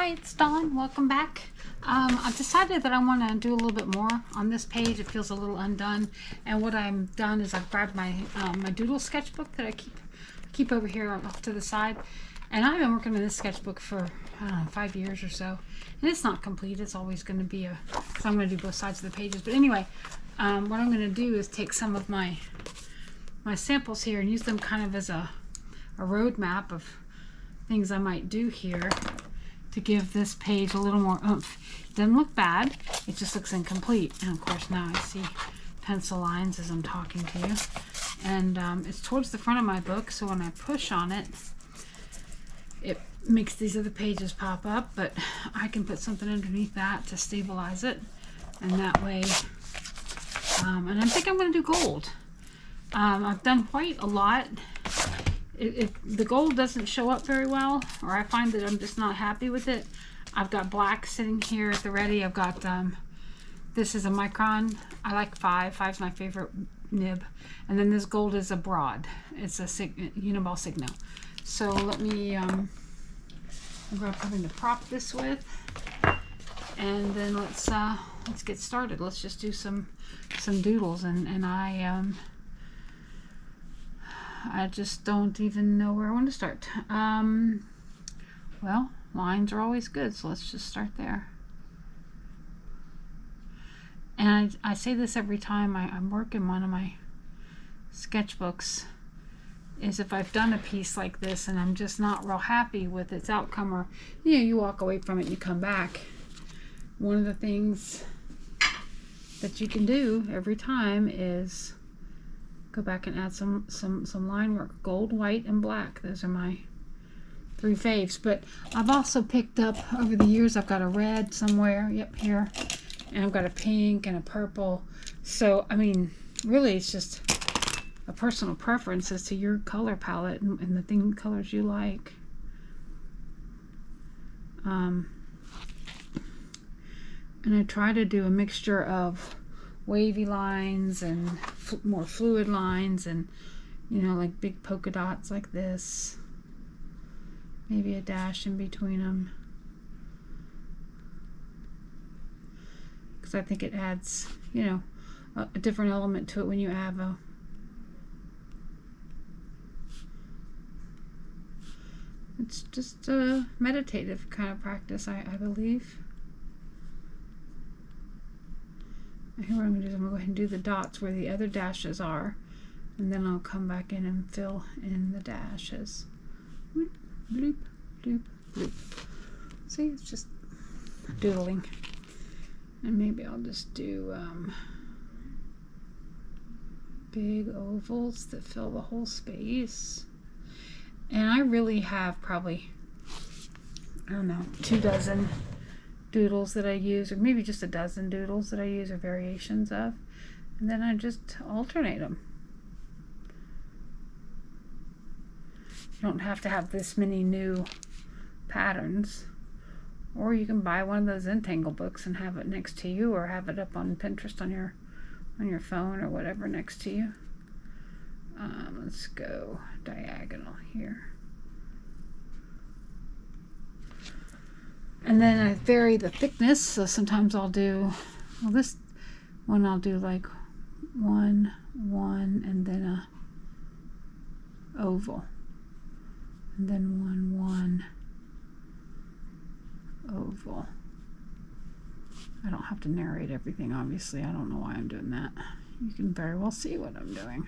Hi, it's Dawn. Welcome back. I've decided that I want to do a little bit more on this page. It feels a little undone, and what I've done is I've grabbed my my doodle sketchbook that I keep over here off to the side, and I've been working on this sketchbook for I don't know, 5 years or so, and it's not complete. It's always going to be so I'm going to do both sides of the pages. But anyway, what I'm going to do is take some of my samples here and use them kind of as a roadmap of things I might do here to give this page a little more oomph. It doesn't look bad, it just looks incomplete. And of course now I see pencil lines as I'm talking to you. And it's towards the front of my book, so when I push on it, it makes these other pages pop up, but I can put something underneath that to stabilize it. And that way, and I think I'm going to do gold. I've done white a lot. The gold doesn't show up very well, or I find that I'm just not happy with it. I've got black sitting here at the ready. I've got, this is a micron. I like 5. 5's my favorite nib. And then this gold is a broad. It's a uniball signo. So let me grab something to prop this with. And then let's get started. Let's just do some doodles. And I just don't even know where I want to start. Well, lines are always good, so let's just start there. And I say this every time I'm working one of my sketchbooks, is if I've done a piece like this and I'm just not real happy with its outcome, or you walk away from it and you come back, one of the things that you can do every time is go back and add some line work. Gold, white, and black. Those are my 3 faves. But I've also picked up over the years, I've got a red somewhere, yep, here, and I've got a pink and a purple. So I mean, really it's just a personal preference as to your color palette and the colors you like. And I try to do a mixture of wavy lines and more fluid lines, and like big polka dots like this, maybe a dash in between them, because I think it adds a different element to it when you have it's just a meditative kind of practice, I believe. Here what I'm going to do is I'm going to go ahead and do the dots where the other dashes are, and then I'll come back in and fill in the dashes. Bloop, bloop, bloop, bloop. See, it's just doodling. And maybe I'll just do big ovals that fill the whole space. And I really have probably, I don't know, 2 dozen doodles that I use, or maybe just a dozen doodles that I use, or variations of, and then I just alternate them. You don't have to have this many new patterns, or you can buy one of those Entangle books and have it next to you, or have it up on Pinterest on your phone or whatever next to you. Let's go diagonal here. And then I vary the thickness, so sometimes I'll do, well, this one I'll do like 1, 1, and then a oval, and then 1, 1, oval. I don't have to narrate everything, obviously. I don't know why I'm doing that. You can very well see what I'm doing.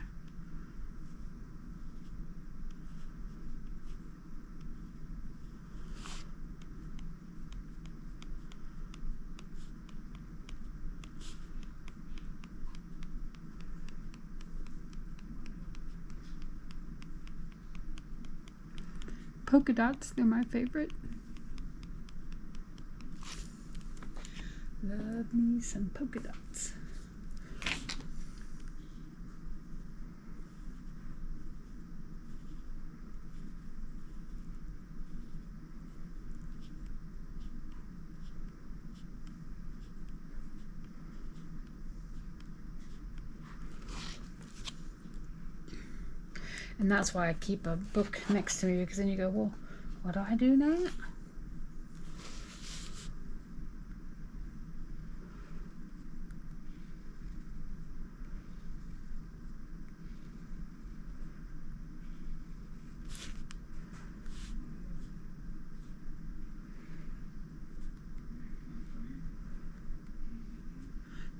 Polka dots, they're my favorite. Love me some polka dots. And that's why I keep a book next to me, because then you go, well, what do I do now?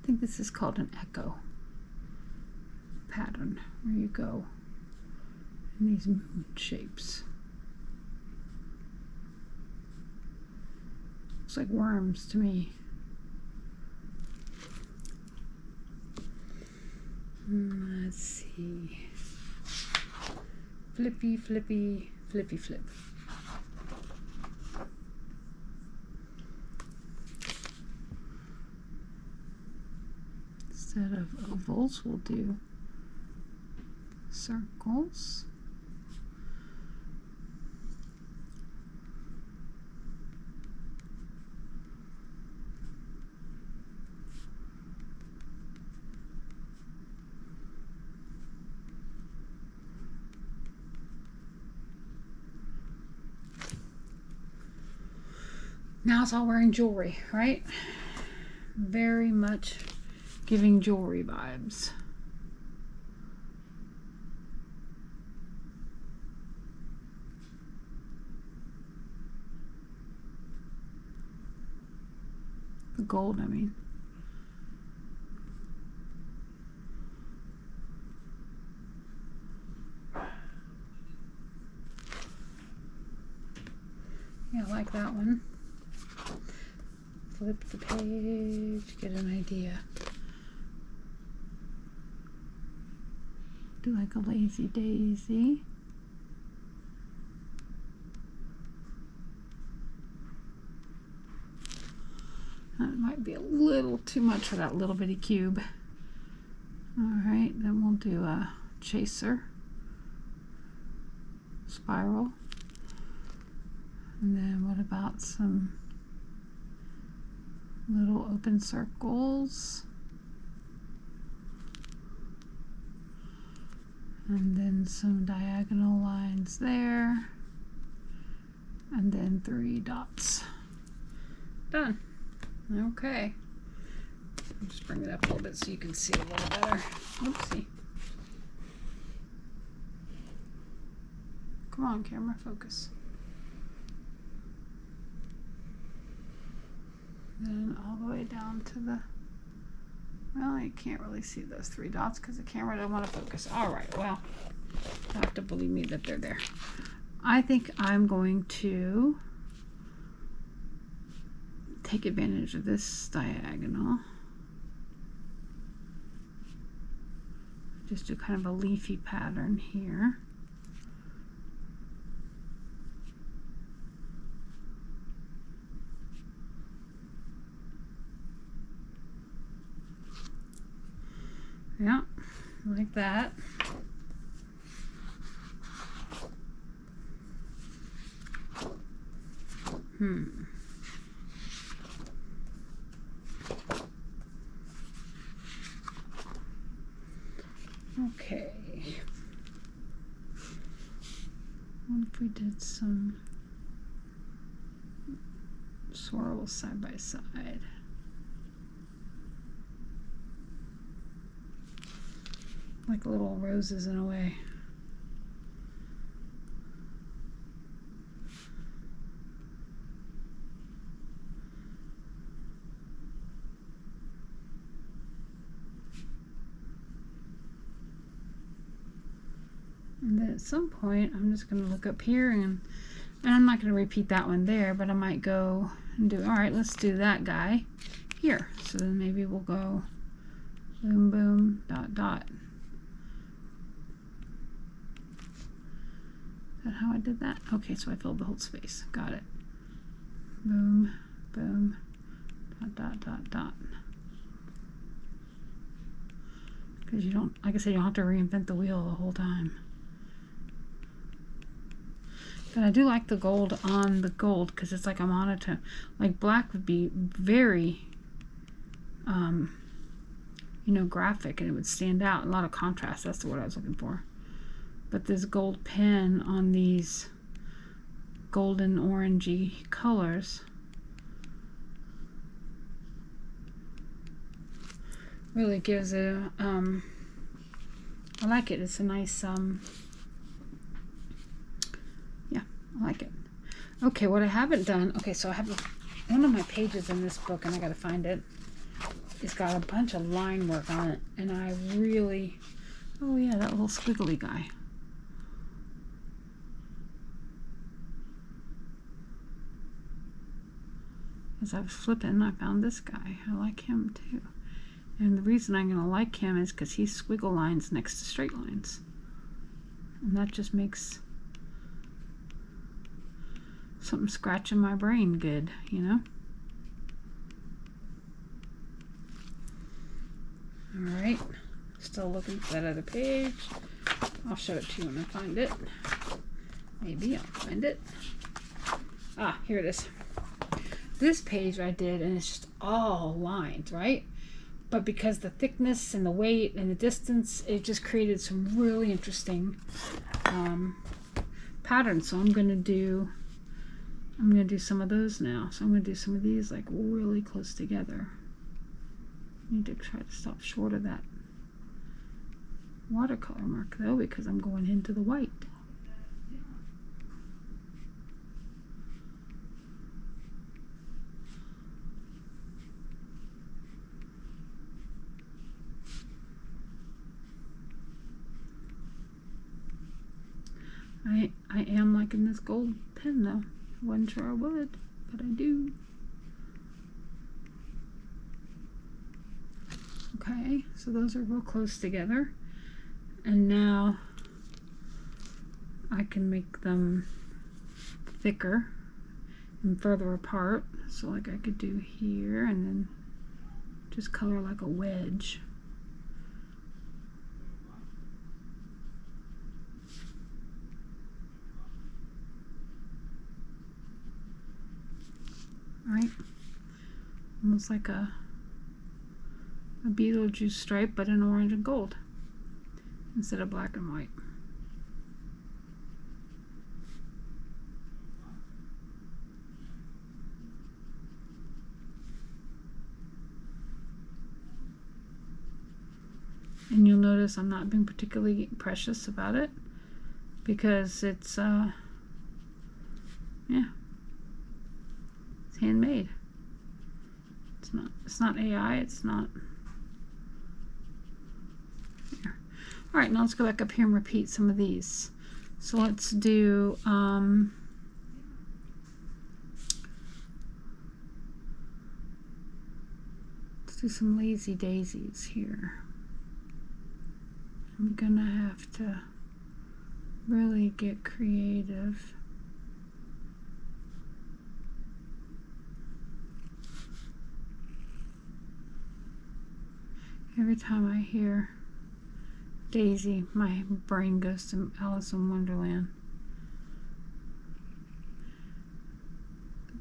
I think this is called an echo pattern, where you go in these moon shapes. Looks like worms to me. Let's see. Flippy, flippy, flippy, flip. Instead of ovals, we'll do circles. Now it's all wearing jewelry, right? Very much giving jewelry vibes. The gold, I mean. Yeah, I like that one. Flip the page, get an idea. Do like a lazy daisy. That might be a little too much for that little bitty cube. Alright, then we'll do a chaser, spiral, and then what about some little open circles, and then some diagonal lines there, and then 3 dots. Done. Okay. I'll just bring it up a little bit so you can see a little better. Oopsie. Come on, camera, focus. Then all the way down to the, well, you can't really see those 3 dots because the camera doesn't want to focus. All right, well, you have to believe me that they're there. I think I'm going to take advantage of this diagonal. Just do kind of a leafy pattern here. Yeah, like that. Okay. What if we did some swirls side by side? Like little roses in a way. And then at some point, I'm just going to look up here, and I'm not going to repeat that one there, but I might go and do, all right, let's do that guy here. So then maybe we'll go boom, boom, dot, dot. Is that how I did that? Okay, so I filled the whole space. Got it. Boom, boom, dot, dot, dot, dot. Because you don't, like I said, you don't have to reinvent the wheel the whole time. But I do like the gold on the gold because it's like a monotone. Like black would be very, you know, graphic, and it would stand out. A lot of contrast. That's the word I was looking for. But this gold pen on these golden orangey colors really gives it a, I like it. It's a nice, yeah, I like it. Okay, what I haven't done, okay, so I have one of my pages in this book, and I gotta find it. it's got a bunch of line work on it, and I really, oh yeah, that little squiggly guy. As I was flipping, I found this guy. I like him too. And the reason I'm going to like him is because he squiggle lines next to straight lines. And that just makes something scratching my brain good, you know? Alright, still looking for that other page. I'll show it to you when I find it. Maybe I'll find it. Ah, here it is. This page I did, and it's just all lines, right? But because the thickness and the weight and the distance, it just created some really interesting patterns. So I'm gonna do some of those now. So I'm gonna do some of these like really close together. I need to try to stop short of that watercolor mark though, because I'm going into the white. I am liking this gold pen though. I wasn't sure I would, but I do. Okay, so those are real close together. And now I can make them thicker and further apart. So like I could do here and then just color like a wedge. Right, almost like a Beetlejuice stripe, but in orange and gold instead of black and white. And you'll notice I'm not being particularly precious about it because it's yeah, it's handmade. It's not AI, it's not. Here. All right, now let's go back up here and repeat some of these. So let's do some lazy daisies here. I'm gonna have to really get creative. Every time I hear Daisy, my brain goes to Alice in Wonderland.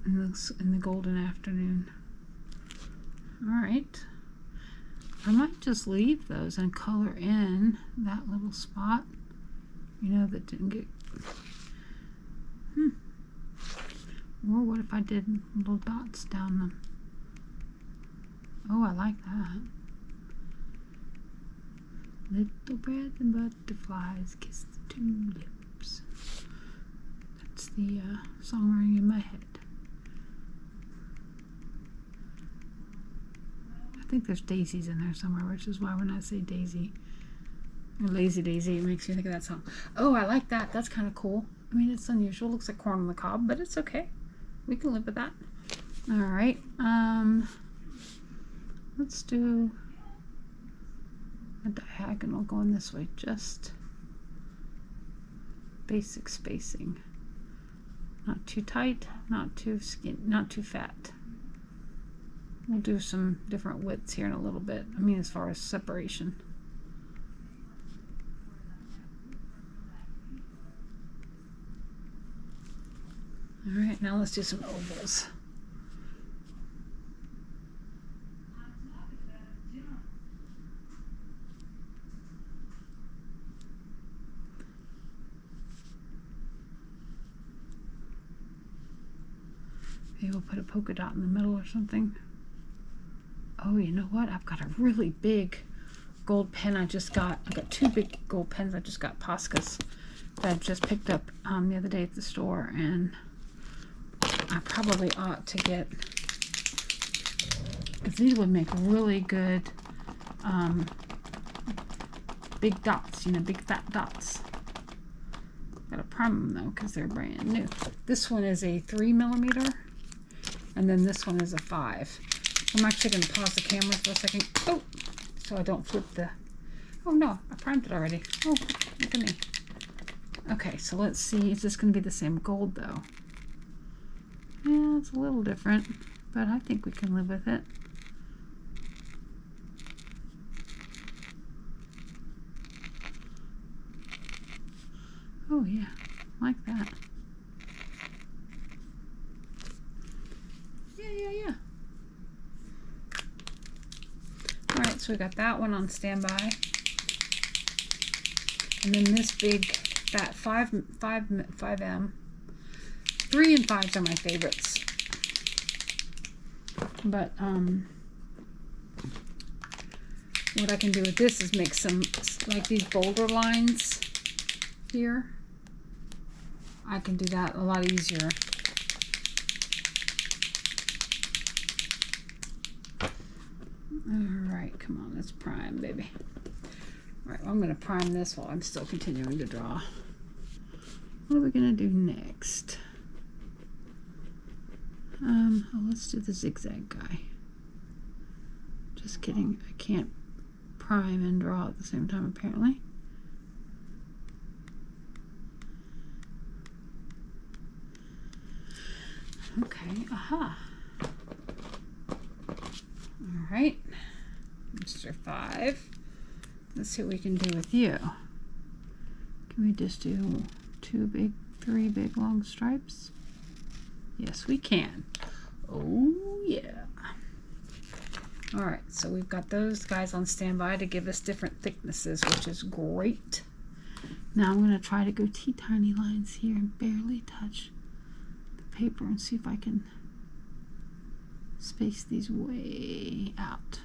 In the golden afternoon. Alright. I might just leave those and color in that little spot, you know, that didn't get... Or what if I did little dots down them? Oh, I like that. Little breath and butterflies kiss the tulips. That's the song ringing in my head. I think there's daisies in there somewhere, which is why when I say daisy or lazy daisy, it makes me think of that song. Oh, I like that. That's kind of cool. I mean, it's unusual. It looks like corn on the cob, but it's okay. We can live with that. All right. Let's do a diagonal going this way, just basic spacing. Not too tight, not too skinny, not too fat. We'll do some different widths here in a little bit. I mean, as far as separation. All right, now let's do some ovals. Maybe we'll put a polka dot in the middle or something. Oh, you know what? I've got a really big gold pen I just got. I've got two big gold pens I just got, Poscas, that I just picked up the other day at the store, and I probably ought to get because these would make really good big dots, you know, big fat dots. Gotta prime them though because they're brand new. This one is a 3mm, and then this one is a 5. I'm actually going to pause the camera for a second. Oh, so I don't flip the. Oh no, I primed it already. Oh, look at me. Okay, so let's see. Is this going to be the same gold though? Yeah, it's a little different, but I think we can live with it. Oh yeah, like that. Yeah. All right, so we got that one on standby. And then this big, fat 5M. 3 and 5s are my favorites. But what I can do with this is make some, like these boulder lines here. I can do that a lot easier. Alright, come on, let's prime, baby. Alright, well, I'm going to prime this while I'm still continuing to draw. What are we going to do next? Oh, let's do the zigzag guy. Just kidding, I can't prime and draw at the same time apparently. Okay, aha. Alright, Mr. 5. Let's see what we can do with you. Can we just do 3 big long stripes? Yes, we can. Oh, yeah. Alright, so we've got those guys on standby to give us different thicknesses, which is great. Now I'm going to try to go teeny lines here and barely touch the paper and see if I can space these way out.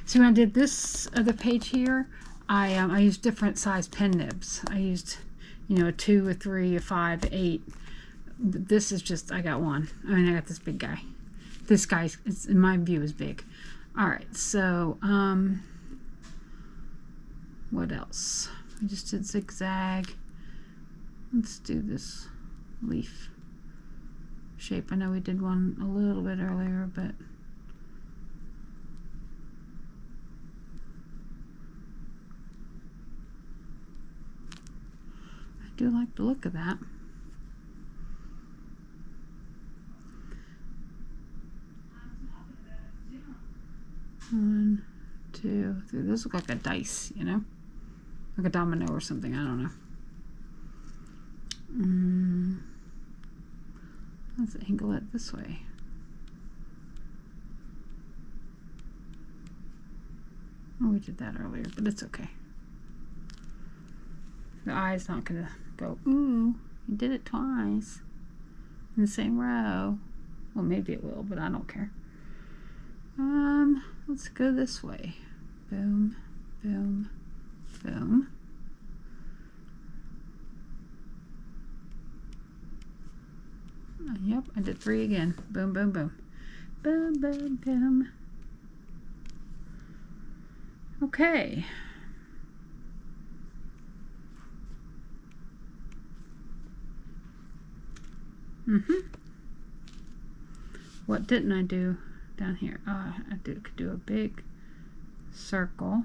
So when I did this other page here, I used different size pen nibs. I used, you know, a 2, a 3, a 5, 8. This is just, I got one. I mean, I got this big guy. This guy, in my view, is big. All right, so what else? I just did zigzag. Let's do this leaf shape. I know we did one a little bit earlier, but I do like the look of that. One, 2, 3. Those look like a dice, you know, like a domino or something. I don't know. Let's angle it this way. Oh, we did that earlier, but it's okay. The eye's not gonna go, ooh, you did it twice in the same row. Well, maybe it will, but I don't care. Let's go this way. Boom, boom, boom. Yep, I did 3 again. Boom, boom, boom. Boom, boom, boom. Okay. What didn't I do down here? I could do a big circle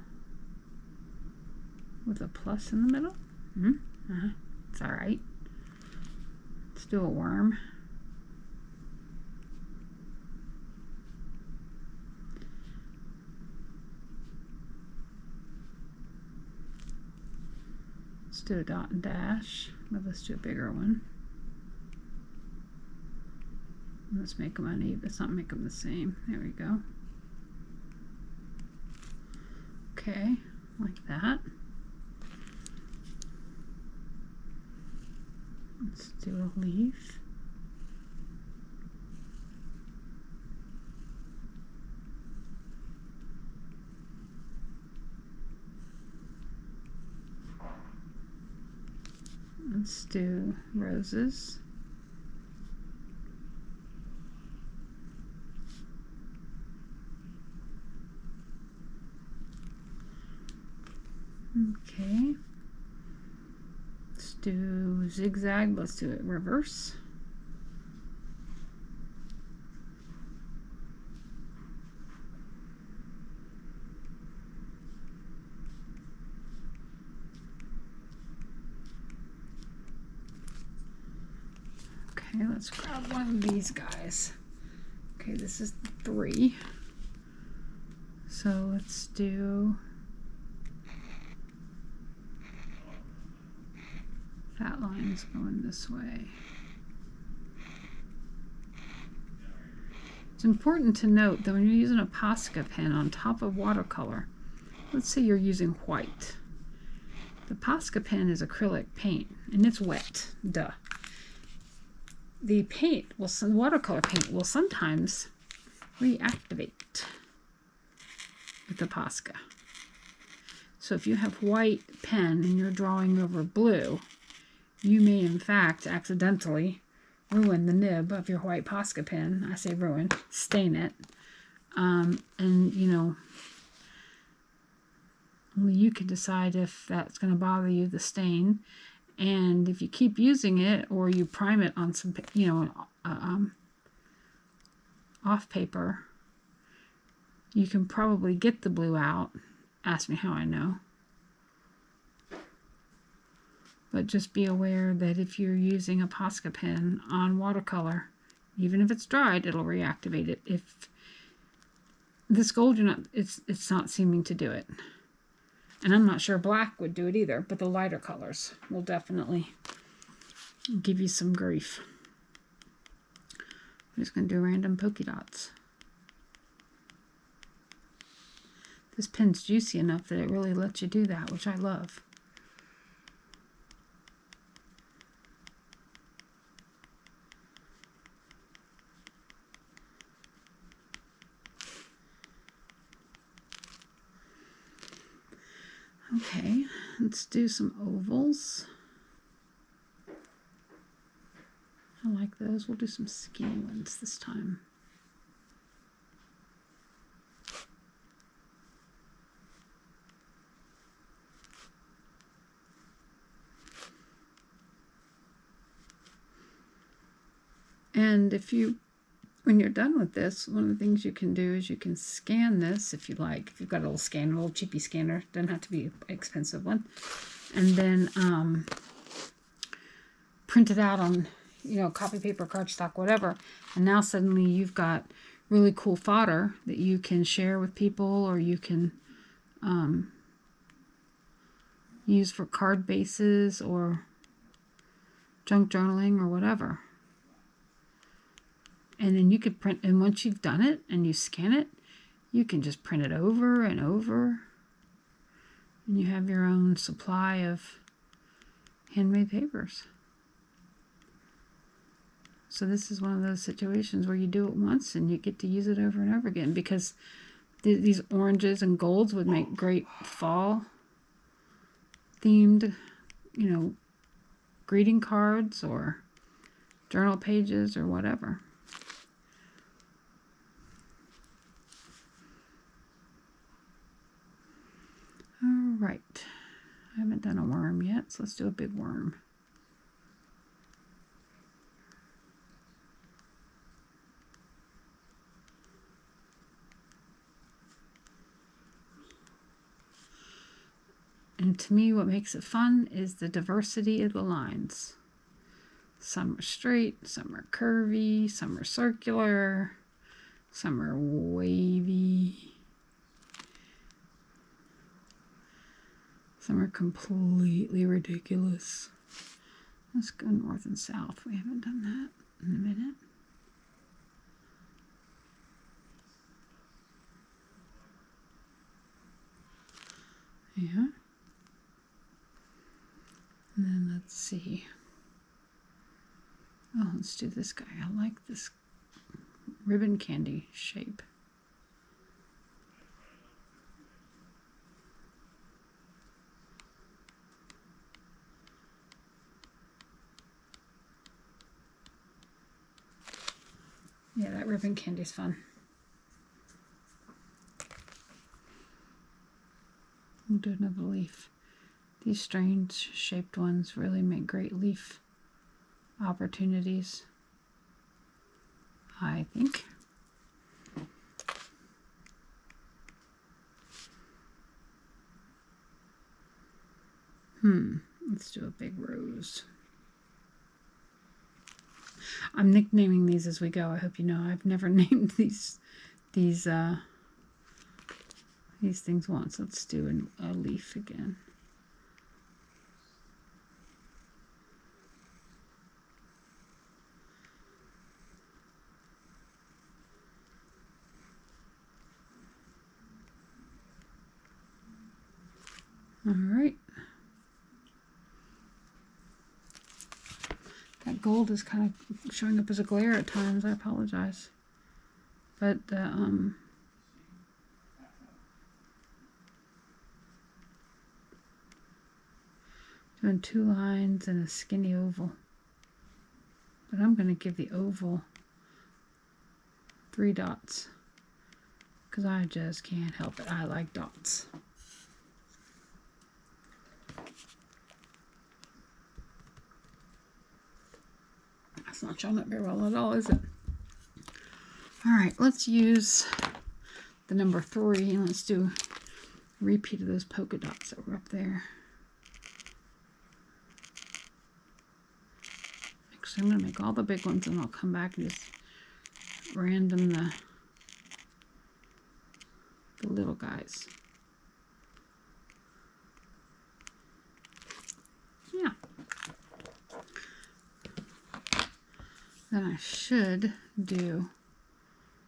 with a plus in the middle. It's all right. Let's do a worm. Let's do a dot and dash, but let's do a bigger one. Let's make them uneven. Let's not make them the same. There we go. Okay, like that. Let's do a leaf. Let's do roses. Okay. Let's do zigzag. Let's do it reverse. Okay, let's grab one of these guys. Okay, this is the 3. So let's do that line's going this way. It's important to note that when you're using a Posca pen on top of watercolor, let's say you're using white. The Posca pen is acrylic paint and it's wet, duh. The paint, watercolor paint will sometimes reactivate with the Posca. So if you have white pen and you're drawing over blue, you may in fact accidentally ruin the nib of your white Posca pen. I say ruin, stain it. And you know, only you can decide if that's going to bother you, the stain. And if you keep using it or you prime it on some, you know, off paper, you can probably get the blue out. Ask me how I know. But just be aware that if you're using a Posca pen on watercolor, even if it's dried, it'll reactivate it. If this gold, it's not seeming to do it. And I'm not sure black would do it either, but the lighter colors will definitely give you some grief. I'm just going to do random polka dots. This pen's juicy enough that it really lets you do that, which I love. Okay, let's do some ovals. I like those. We'll do some skinny ones this time. And when you're done with this, one of the things you can do is you can scan this if you like. If you've got a little scanner, a little cheapy scanner, doesn't have to be an expensive one. And then print it out on, you know, copy paper, cardstock, whatever. And now suddenly you've got really cool fodder that you can share with people, or you can use for card bases or junk journaling or whatever. And then you could print, and once you've done it and you scan it, you can just print it over and over. And you have your own supply of handmade papers. So this is one of those situations where you do it once and you get to use it over and over again, because these oranges and golds would make great fall themed, you know, greeting cards or journal pages or whatever. All right, I haven't done a worm yet, so let's do a big worm. And to me, what makes it fun is the diversity of the lines. Some are straight, some are curvy, some are circular, some are wavy. Some are completely ridiculous. Let's go north and south. We haven't done that in a minute. Yeah. And then let's see. Oh, let's do this guy. I like this ribbon candy shape. Yeah, that ribbon candy's fun. We'll do another leaf. These strange shaped ones really make great leaf opportunities, I think. Let's do a big rose. I'm nicknaming these as we go. I hope you know I've never named these things once. Let's do a leaf again. All right. That gold is kind of showing up as a glare at times. I apologize. But doing 2 lines and a skinny oval. But I'm going to give the oval 3 dots because I just can't help it. I like dots. That's not showing up very well at all, is it? All right, let's use the number 3 and let's do a repeat of those polka dots that were up there. Actually, I'm going to make all the big ones and I'll come back and just random the little guys. Yeah. Then I should do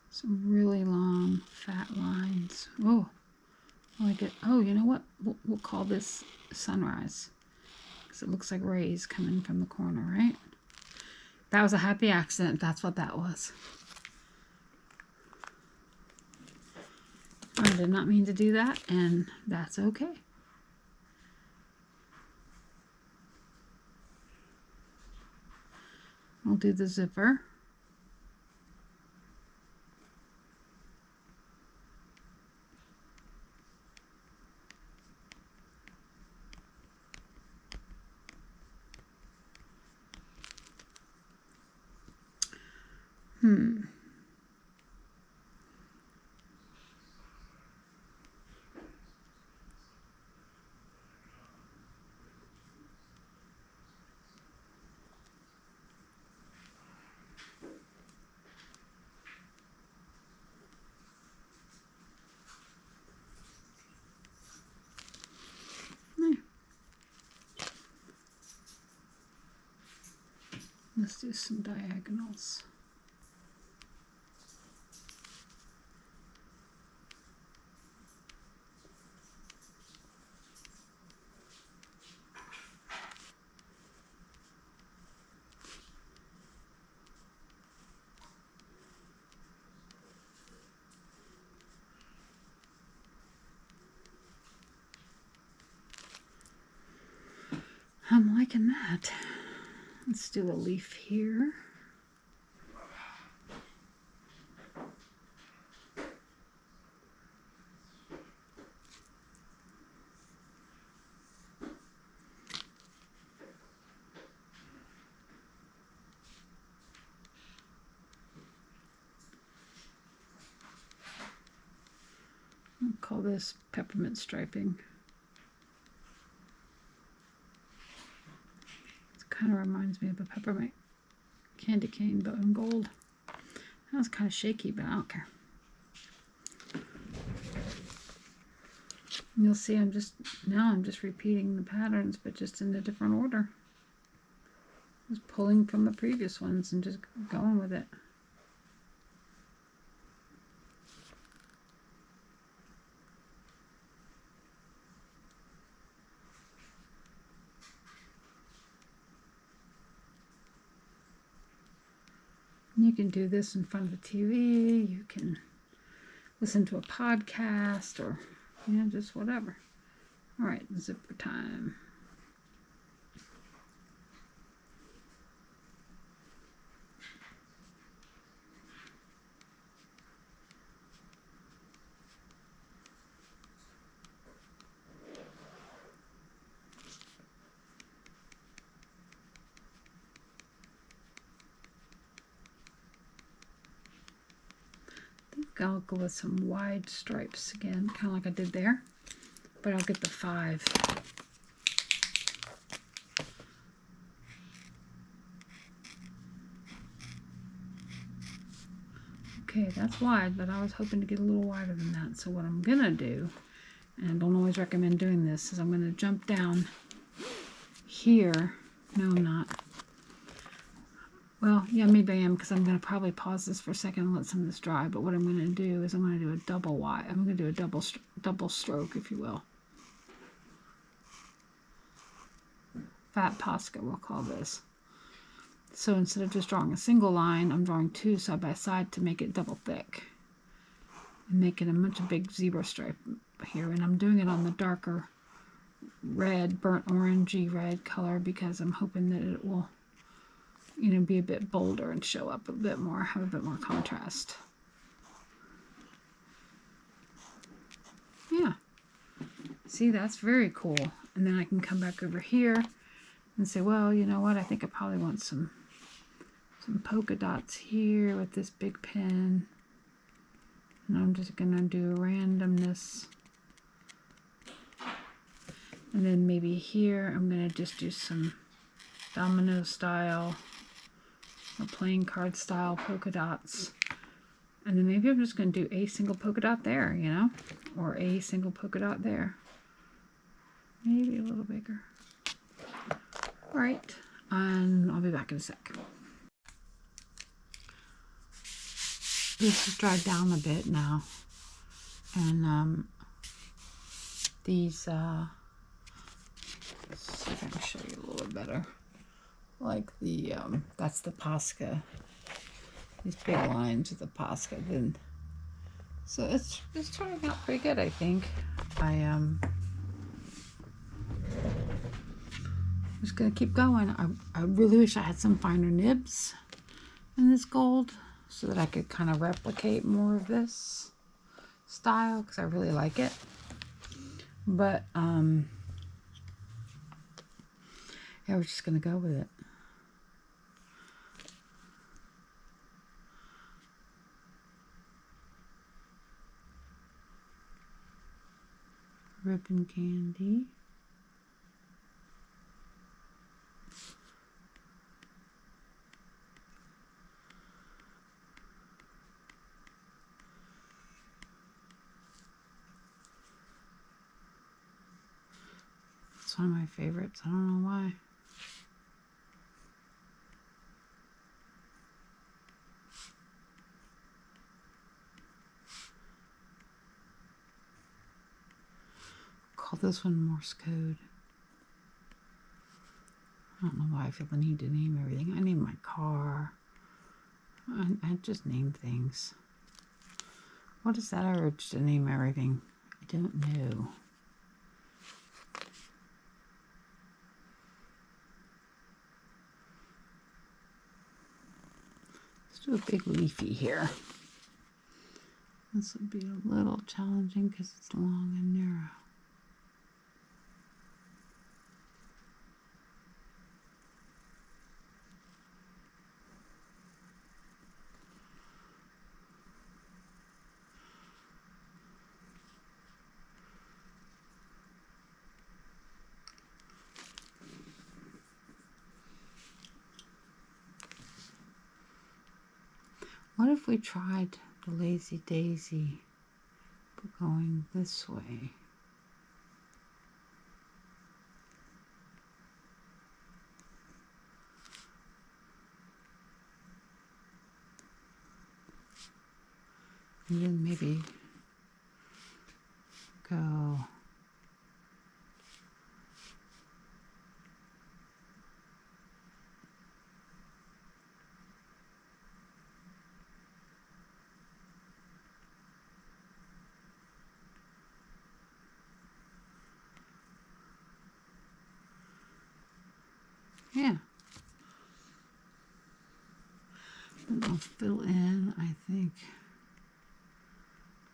some really long fat lines. Oh, I like it. Oh, you know what? We'll call this sunrise because it looks like rays coming from the corner, right? That was a happy accident. That's what that was. I did not mean to do that, and that's okay. We'll do the zipper. Let's do some diagonals. I'm liking that. Let's do a leaf here. I'll call this peppermint striping. It kind of reminds me of a peppermint candy cane, but in gold. That was kind of shaky, but I don't care. And you'll see I'm just repeating the patterns, but just in a different order. Just pulling from the previous ones and just going with it. You can do this in front of the TV, you can listen to a podcast, or, you know, just whatever. All right, zipper time. I'll go with some wide stripes again, kind of like I did there, but I'll get the 5. Okay, that's wide, but I was hoping to get a little wider than that. So what I'm gonna do, and I don't always recommend doing this, is I'm gonna jump down here. No, I'm not. Well, yeah, maybe I am, because I'm gonna probably pause this for a second and let some of this dry. But what I'm gonna do is I'm gonna do a double wide. I'm gonna do a double stroke, if you will. Fat Posca, we'll call this. So instead of just drawing a single line, I'm drawing 2 side by side to make it double thick. And making a much big zebra stripe here. And I'm doing it on the darker red, burnt orangey red color, because I'm hoping that it will, you know, be a bit bolder and show up a bit more, have a bit more contrast. Yeah. See, that's very cool. And then I can come back over here and say, well, you know what, I think I probably want some polka dots here with this big pen. And I'm just gonna do randomness. And then maybe here I'm gonna just do some domino style or playing card style polka dots. And then maybe I'm just gonna do a single polka dot there, you know, or a single polka dot there. Maybe a little bigger. All right, and I'll be back in a sec. This has dried down a bit now, and these, let's see if I can show you a little bit better. Like the, that's the Posca. These big lines of the Posca. Then, so it's turning out pretty good, I think. I'm just gonna keep going. I really wish I had some finer nibs in this gold, so that I could kind of replicate more of this style, because I really like it. But yeah, we're just gonna go with it. Ribbon candy. It's one of my favorites. I don't know why. Call this one Morse code. I don't know why I feel the need to name everything. I name my car. I just name things. What is that urge to name everything? I don't know. Let's do a big leafy here. This would be a little challenging because it's long and narrow. What if we tried the Lazy Daisy, but going this way? And then maybe go yeah. And I'll fill in, I think,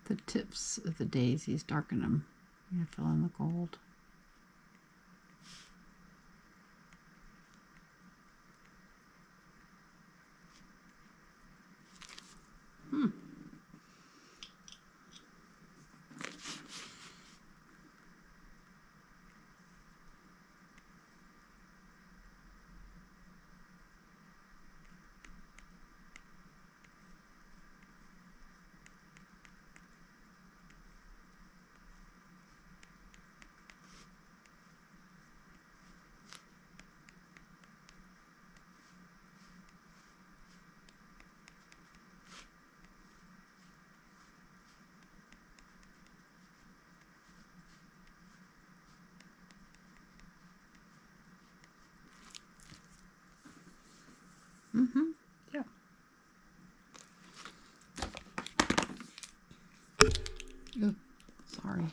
the tips of the daisies, darken them. I'm going to fill in the gold. Yeah. Oh, sorry.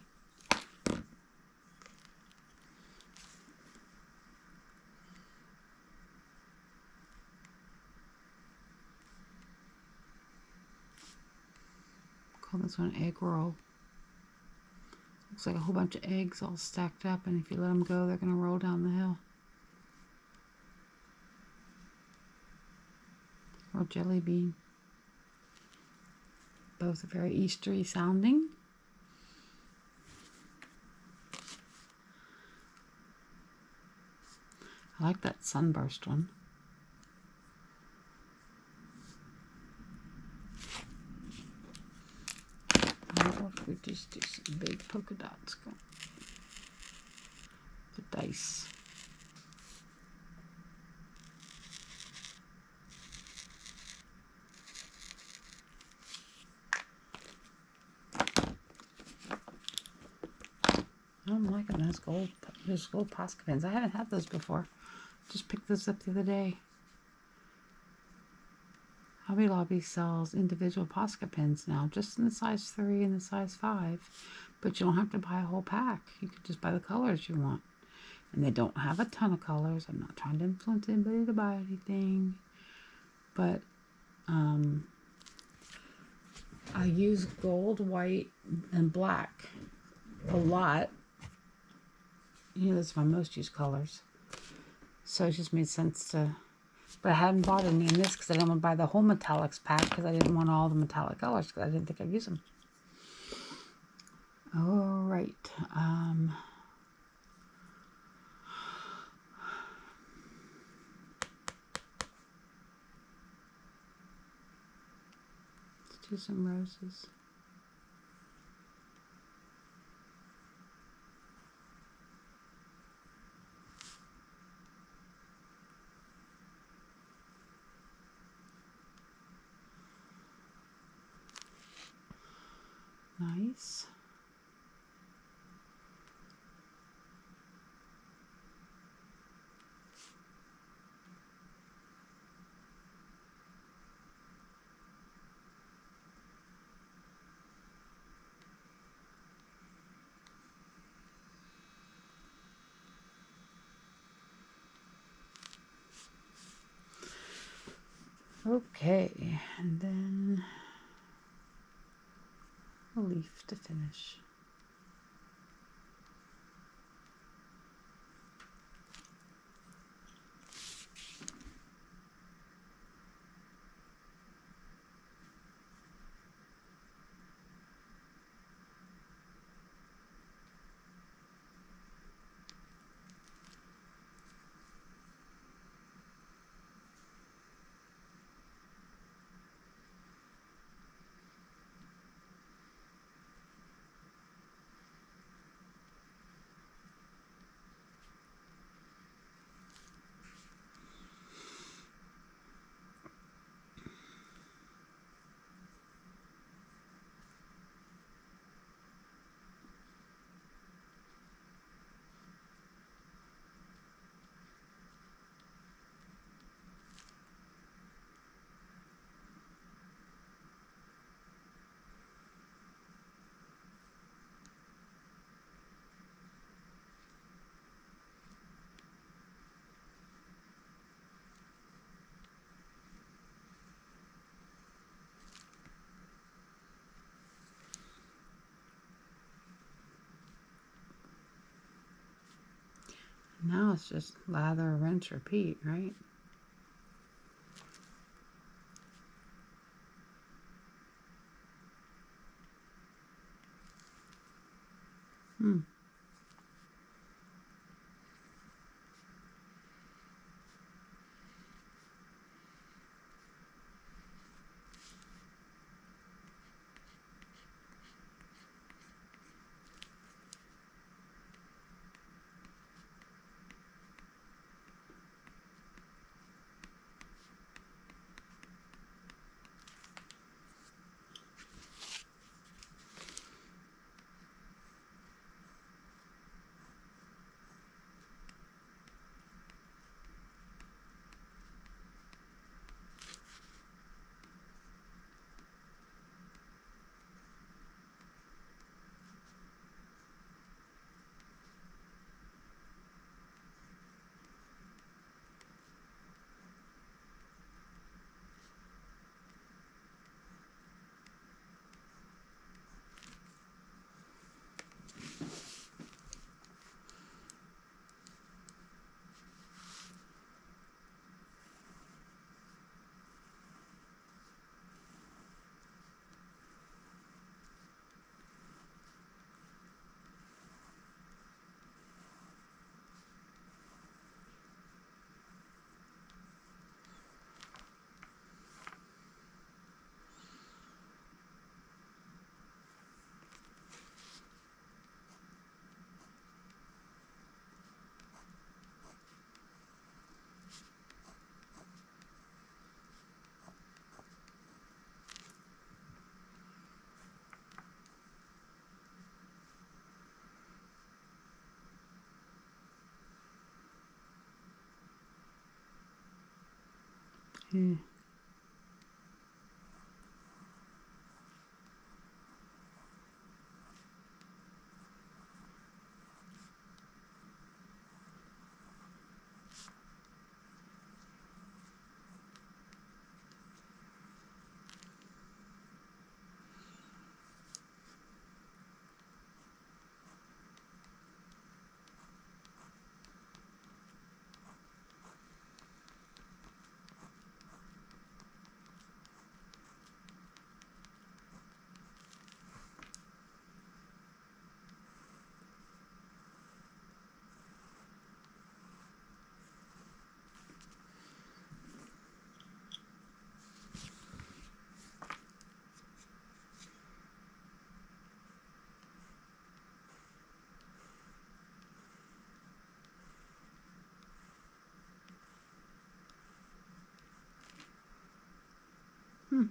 Call this one egg roll. Looks like a whole bunch of eggs all stacked up, and if you let them go, they're going to roll down the hill. Or jelly bean. Both are very Eastery sounding. I like that sunburst one. Or if we just do some big polka dots. The dice. I'm liking those gold Posca pens. I haven't had those before. Just picked those up the other day. Hobby Lobby sells individual Posca pens now, just in the size 3 and the size 5. But you don't have to buy a whole pack. You could just buy the colors you want. And they don't have a ton of colors. I'm not trying to influence anybody to buy anything. But I use gold, white, and black a lot. You know, those are my most used colors. So it just made sense to... But I hadn't bought any in this because I didn't want to buy the whole metallics pack because I didn't want all the metallic colors because I didn't think I'd use them. All right. Let's do some roses. Nice. Okay, and then a leaf to finish. Now it's just lather, rinse, repeat, right? Hmm. Hmm.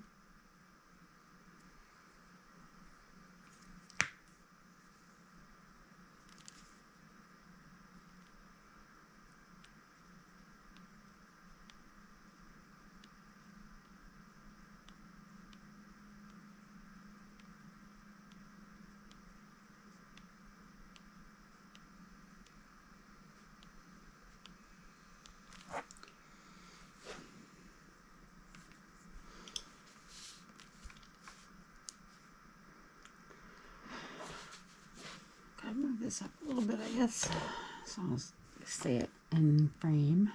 Gotta move this up a little bit, I guess, so I'll stay it in frame.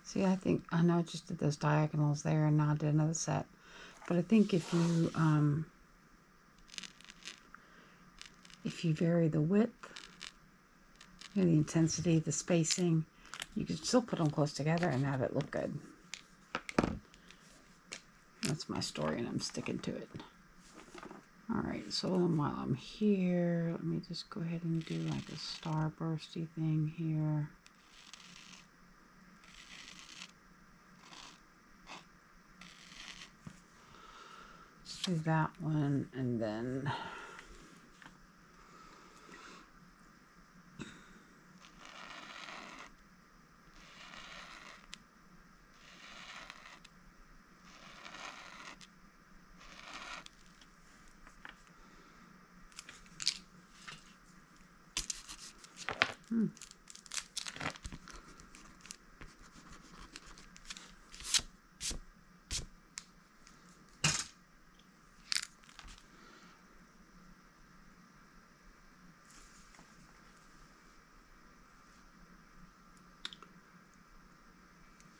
See, I know I just did those diagonals there and now I did another set. But I think if you vary the width, the intensity, the spacing, you can still put them close together and have it look good. That's my story and I'm sticking to it. Alright, so while I'm here, let me just go ahead and do like a starbursty thing here. Let's do that one and then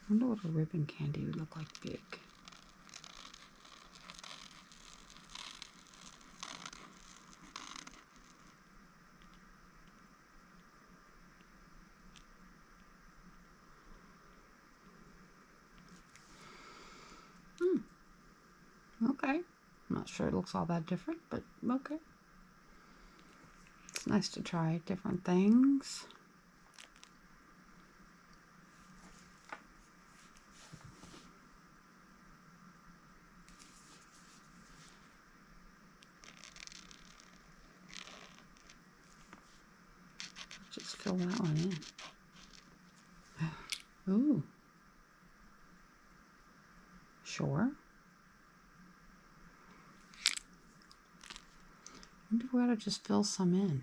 I wonder what a ribbon candy would look like big. Okay. I'm not sure it looks all that different, but okay. It's nice to try different things. Just fill that one in. Ooh. Sure. I wonder if we ought to just fill some in.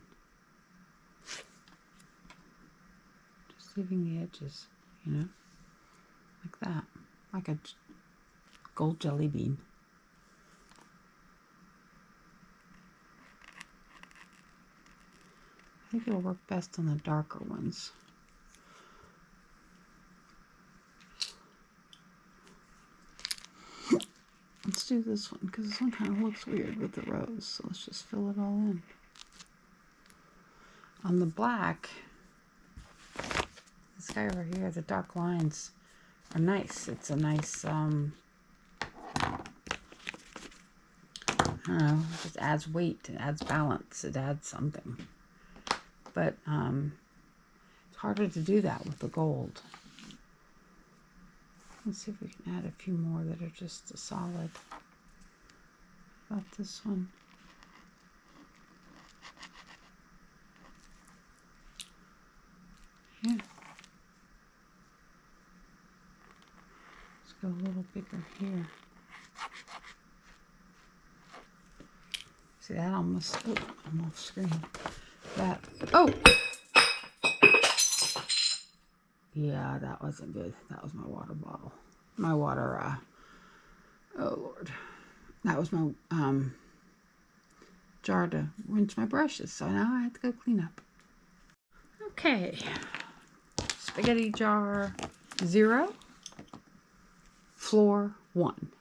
Just leaving the edges, you know, like that. Like a gold jelly bean. I think it'll work best on the darker ones. do this one because this one kind of looks weird with the rose. So let's just fill it all in. On the black, this guy over here, the dark lines are nice. It's a nice, I don't know, it just adds weight, it adds balance, it adds something. But it's harder to do that with the gold. Let's see if we can add a few more that are just a solid. About this one. Yeah. Let's go a little bigger here. See that almost, oh, I'm off screen. That, oh! Yeah, that wasn't good. That was my water bottle. My water, oh Lord. That was my jar to rinse my brushes, so now I have to go clean up. Okay. Spaghetti jar 0, floor 1.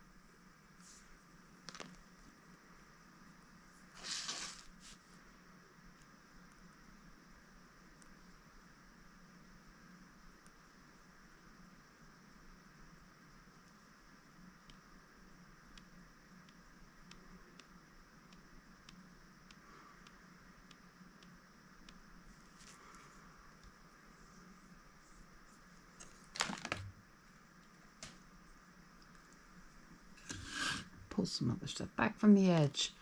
Pull some other stuff back from the edge.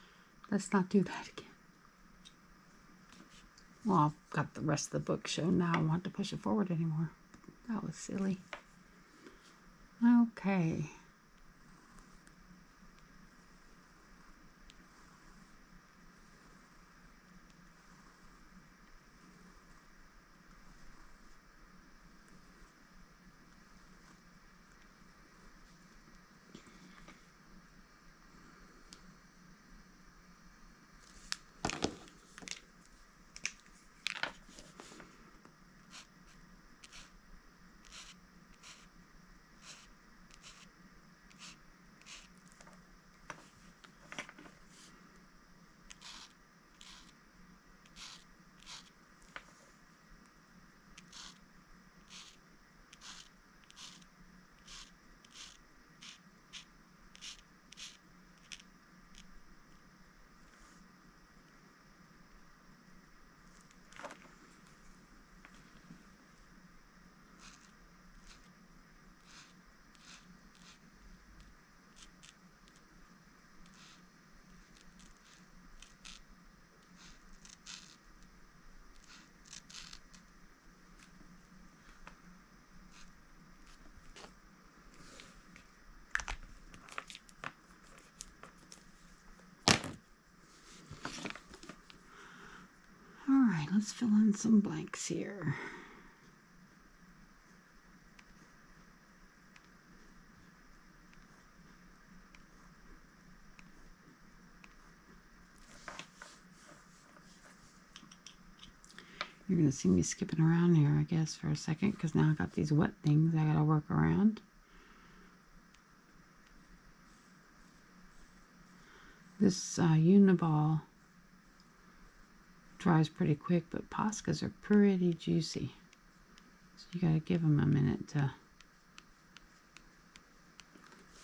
Let's not do that again. Well, I've got the rest of the book shown now. I don't want to push it forward anymore. That was silly. Okay. Alright, let's fill in some blanks here. You're going to see me skipping around here, I guess, for a second, because now I got these wet things I got to work around. This uniball dries pretty quick, but Poscas are pretty juicy. So you got to give them a minute to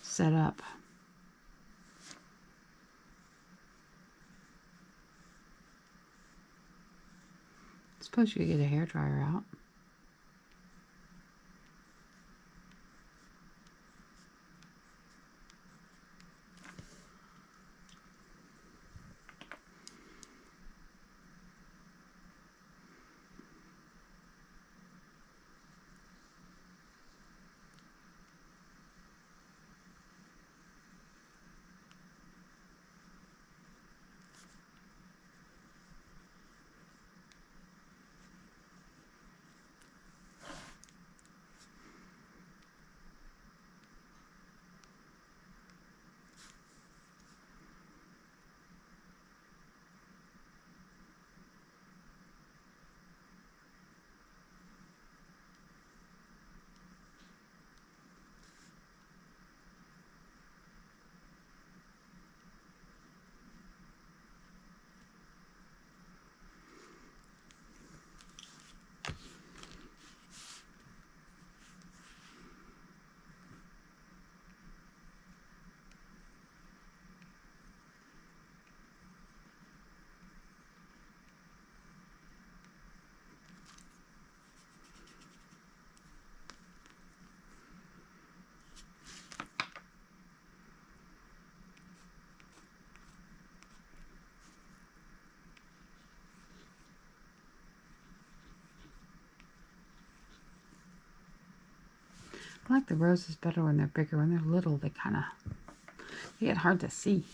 set up. Suppose you could get a hairdryer out. I like the roses better when they're bigger. When they're little, they get hard to see.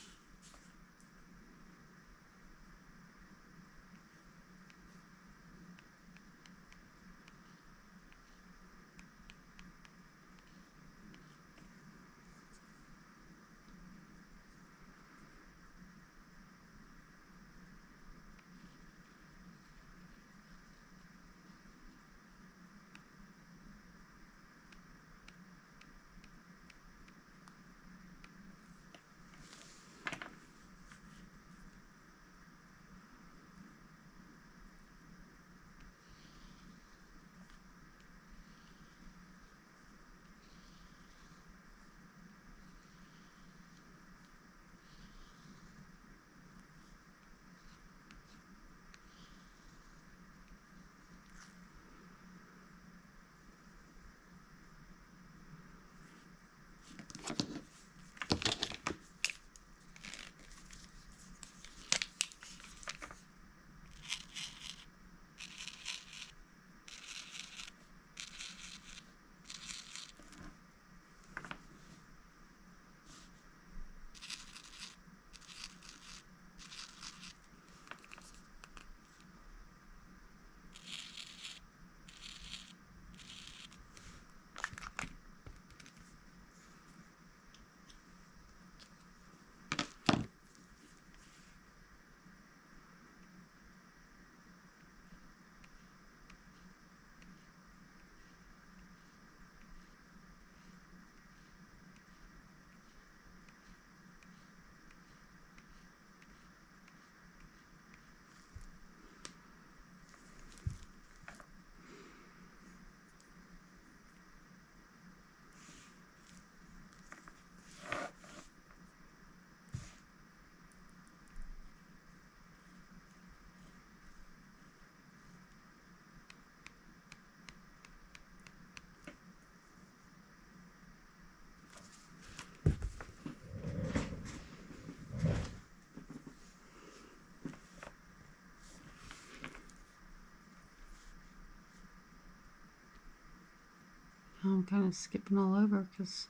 I'm kind of skipping all over because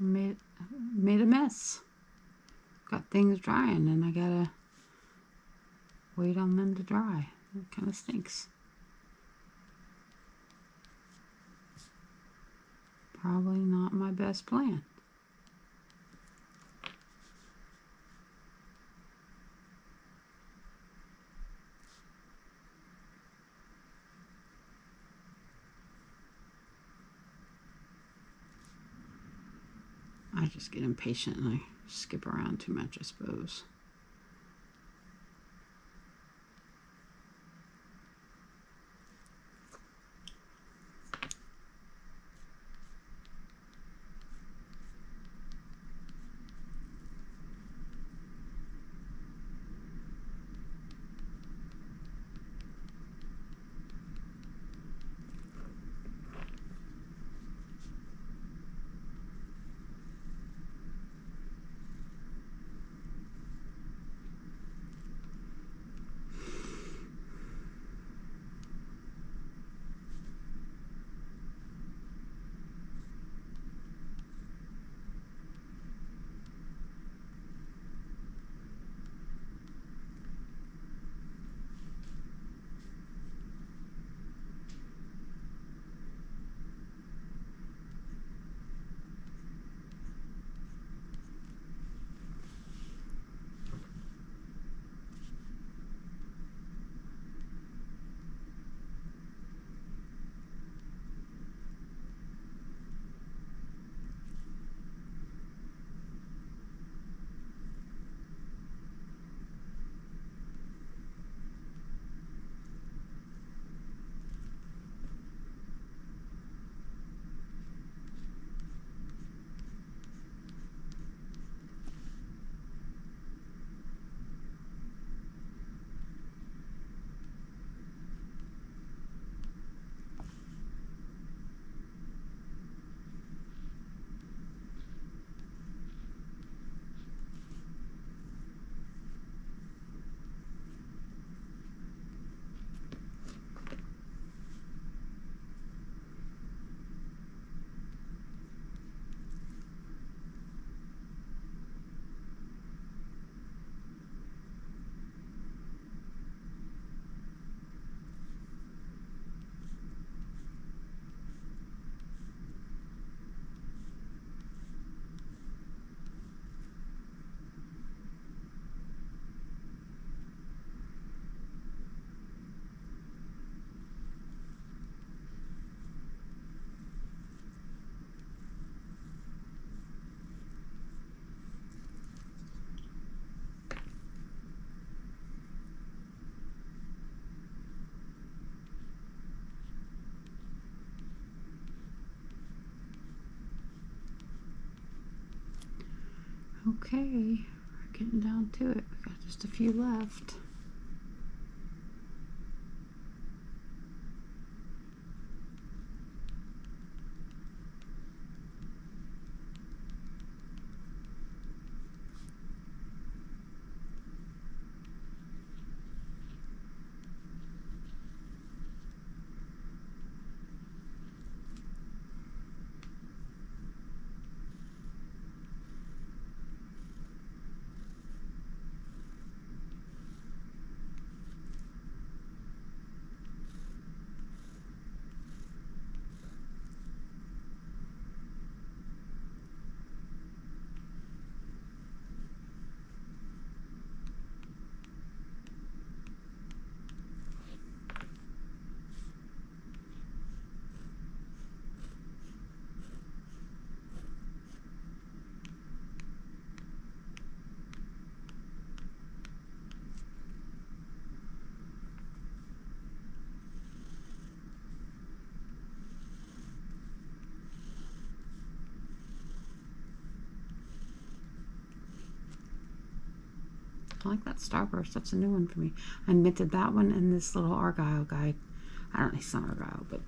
I made a mess. Got things drying and I gotta wait on them to dry. It kind of stinks. Probably not my best plan. I just get impatient and I skip around too much, I suppose. Okay, we're getting down to it. We got just a few left. I like that starburst. That's a new one for me. I minted that one and this little Argyle guide. I don't know, it's not Argyle, but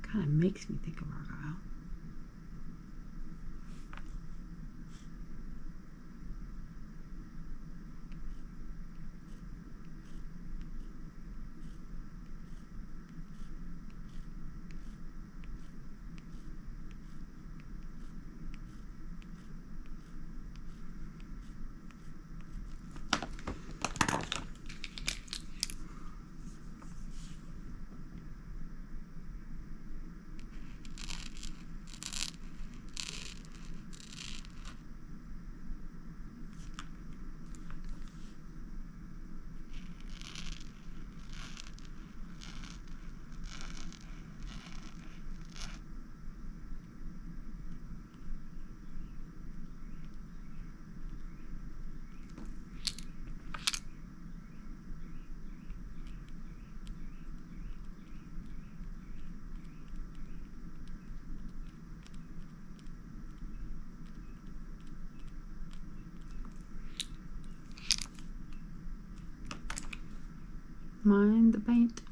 kind of makes me think of Argyle. Mind the paint.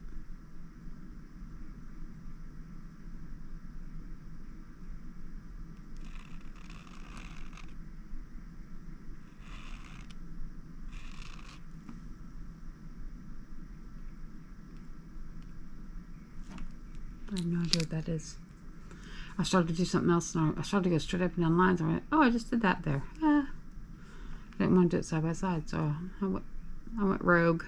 I have no idea what that is. I started to do something else and I started to go straight up and down lines. I went, oh, I just did that there. I didn't want to do it side by side, so I went rogue.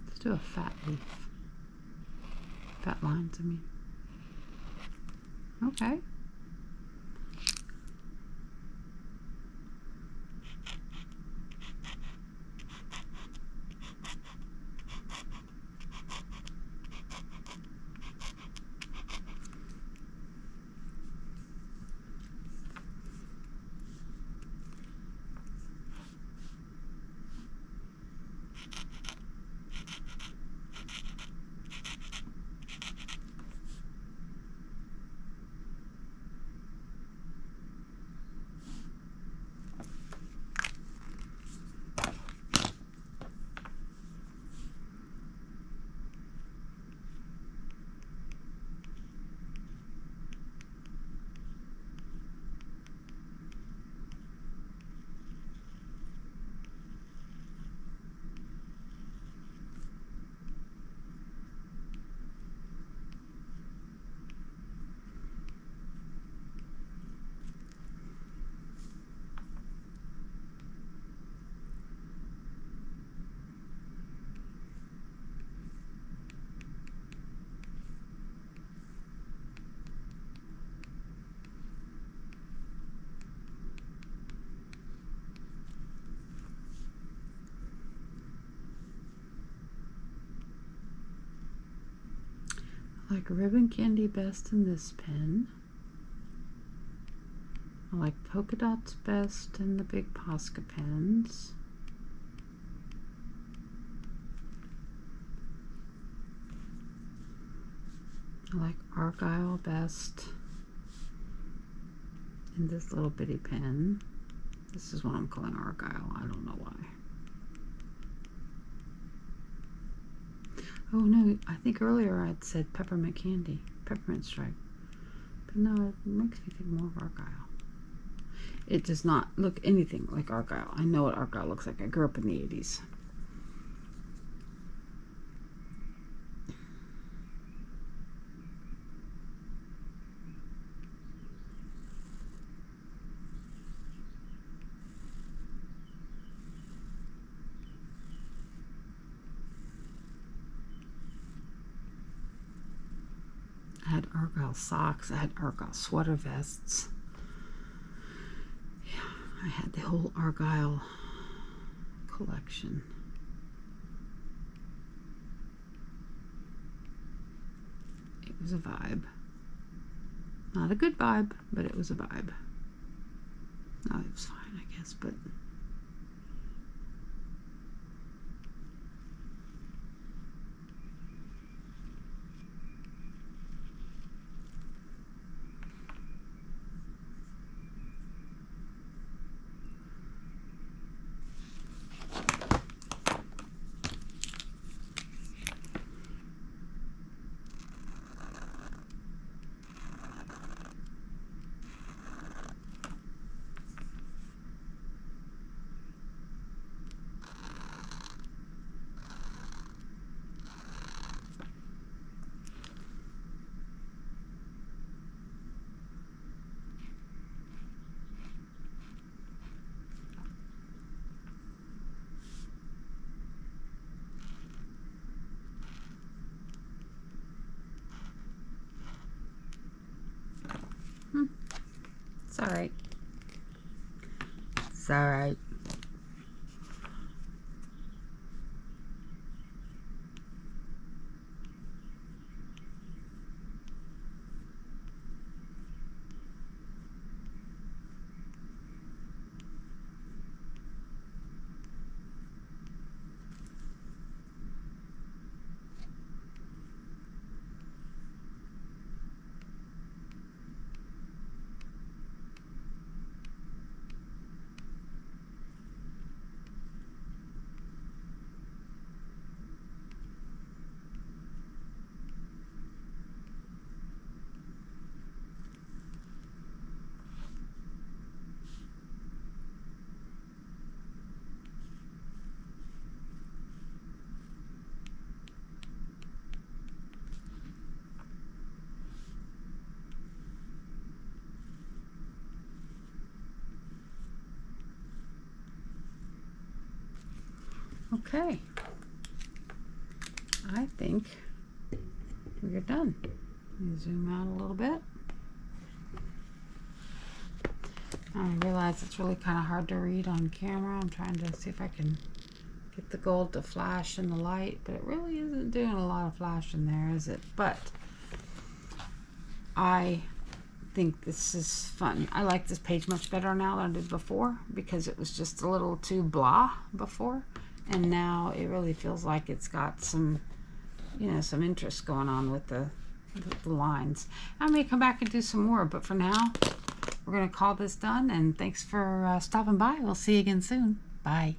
Let's do a fat leaf. Fat lines, I mean. Okay. I like ribbon candy best in this pen. I like polka dots best in the big Posca pens. I like Argyle best. And this little bitty pen. This is what I'm calling Argyle. I don't know why. Oh no, I think earlier I'd said peppermint candy, peppermint stripe. But no, it makes me think more of Argyle. It does not look anything like Argyle. I know what Argyle looks like. I grew up in the 80s. I had Argyle socks. I had Argyle sweater vests. Yeah, I had the whole Argyle collection. It was a vibe. Not a good vibe, but it was a vibe. No, it was fine, I guess, but... It's alright. It's alright. Okay, I think we're done. Let me zoom out a little bit. I realize it's really kind of hard to read on camera. I'm trying to see if I can get the gold to flash in the light, but it really isn't doing a lot of flash in there, is it? But I think this is fun. I like this page much better now than I did before because it was just a little too blah before. And now it really feels like it's got some, you know, some interest going on with the lines. I may come back and do some more, but for now, we're going to call this done. And thanks for stopping by. We'll see you again soon. Bye.